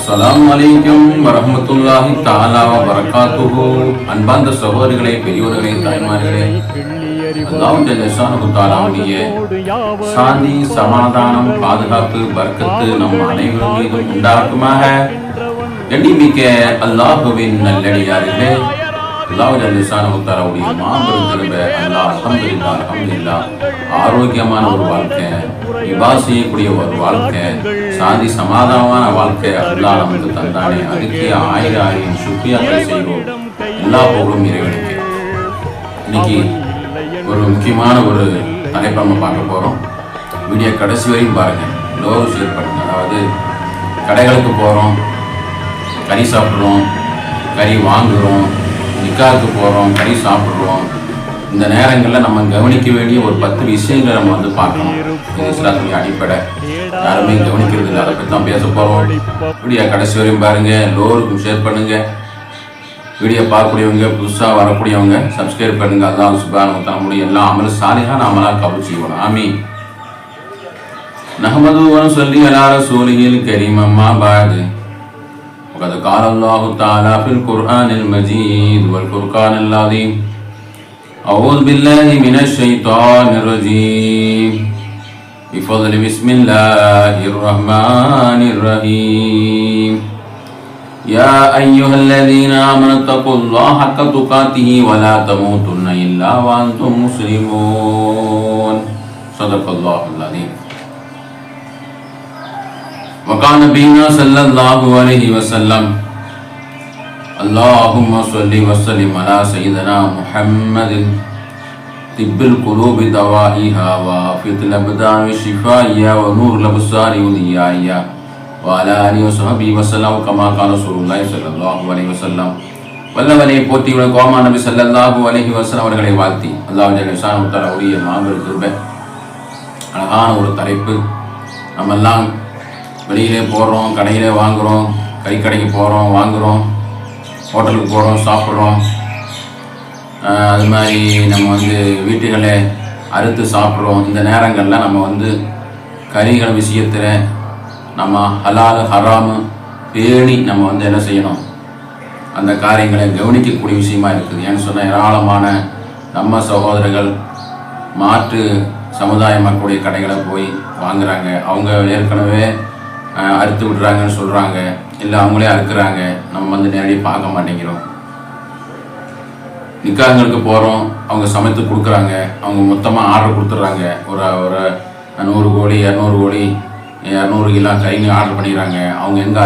அஸ்ஸலாமு அலைக்கும் வரஹ்மத்துல்லாஹி தஆலா வ பரகாத்துஹு. அன்பார்ந்த சகோதரிகளே, பெரியோர்களே, தாய்மார்களே, அல்லாஹ் ஜல்ல ஷானஹு தஆலாவுடைய சாந்தி, சமாதானம், பாதுகாப்பு, பரக்கத்து நம் அனைவரும் மீதும் உண்டாகுமாக. கண்ணியமிக்க அல்லாஹ்வின் நல்லடியார்களே, அல்லாஹ் ஜல்ல ஷானஹு தஆலாவுடைய மாபெரும் கிருபை, அல்லாஹ் அல்ஹம்துலில்லாஹ் ஆரோக்கியமான ஒரு வாழ்க்கை, இபாதத் செய்யக்கூடிய ஒரு வாழ்க்கை, சாந்தி சமாதானமான வாழ்க்கை அல்லாஹ் நமக்கு தந்தானே. அதுக்கே ஆயிரம் சுக்ரியாக்கள் செய்வோம். எல்லா புகழும் இறைவனுக்கு. இன்னைக்கு ஒரு முக்கியமான ஒரு தலைப்பை நம்ம பார்க்க போகிறோம். வீடியோ கடைசி வரையும் பாருங்கள், எல்லோரும் ஷேர் பண்ணுங்க. அதாவது கடைகளுக்கு போகிறோம், கறி சாப்பிட்றோம், கறி வாங்குகிறோம், நிக்காவுக்கு போகிறோம், கறி சாப்பிட்றோம். இந்த நேரங்களில் நம்ம கவனிக்க வேண்டிய ஒரு 10 விஷயங்களை நம்ம வந்து பார்க்கணும். இது இஸ்லாத்துடைய அடிப்படை. யாருமே கவனிக்கிறது இல்லை. அதை பற்றி தான் பேச போகிறோம். வீடியோ கடைசி வரையும் பாருங்கள், எல்லோருக்கும் ஷேர் பண்ணுங்கள். வீடியோ பார்க்கக்கூடியவங்க, புதுசாக வரக்கூடியவங்க சப்ஸ்கிரைப் பண்ணுங்கள். அல்லாஹ் சுப்ஹானஹு வ தஆலா நம்முடைய எல்லா அமலும் சாலிஹான அமலாக கபூல் செய்யணும். ஆமீன். நஹ்மதுஹு வ நுஸல்லி அலா ரசூலிஹில் கரீம். அம்மா பஅத். وقد قال الله تعالى في القرآن المجيد والفرقان العظيم. أعوذ بالله من الشيطان الرجيم. بفضل بسم الله الرحمن الرحيم. يا أيها الذين آمنوا اتقوا الله حق تقاته ولا تموتن إلا وأنتم مسلمون. صدق الله العظيم. وقال نبينا صلى الله عليه وسلم اللهم صل وسلم على سيدنا محمد طب القلوب دوائها وعافية الأبدان شفائها ونور الأبصار وضيائها وعلى آله وصحبه وسلم كما قال رسول الله صلى الله عليه وسلم. வல்லவனை போற்றி கோமா நபி ஸல்லல்லாஹு அலைஹி வஸல்லம் அவர்களை வாழ்த்தி அல்லாஹ் ஜல்ல ஷானஹு தஆலா உரிய மாபெரும் கிருபை. அழகான ஒரு தலைப்பு. நம்ம எல்லாம் வெளியிலே போகிறோம், கடையிலே வாங்குகிறோம், கறிக்கடைக்கு போகிறோம், வாங்குகிறோம், ஹோட்டலுக்கு போகிறோம், சாப்பிட்றோம். அது மாதிரி நம்ம வந்து வீட்டுகளை அறுத்து சாப்பிட்றோம். இந்த நேரங்களில் நம்ம வந்து கறிகள் விஷயத்தில் நம்ம ஹலால் ஹராமு பேணி நம்ம வந்து என்ன செய்யணும், அந்த காரியங்களை கவனிக்கக்கூடிய விஷயமா இருக்குது. ஏன்னு சொன்னால் ஏராளமான நம்ம சகோதரர்கள் மாற்று சமுதாய மக்களுடைய கடைகளை போய் வாங்குகிறாங்க. அவங்க ஏற்கனவே அறுத்து விடுறாங்கன்னு சொல்கிறாங்க, இல்லை அவங்களே அறுக்கிறாங்க. நம்ம வந்து நேரடியாக பார்க்க மாட்டேங்கிறோம். நிக்காங்களுக்கு போகிறோம், அவங்க சமைத்து கொடுக்குறாங்க, அவங்க மொத்தமாக ஆர்டர் கொடுத்துட்றாங்க. ஒரு 100 கோழி 200 கோழி 200 கிலோ கறிங்க ஆர்டர் பண்ணிடுறாங்க. அவங்க எங்கே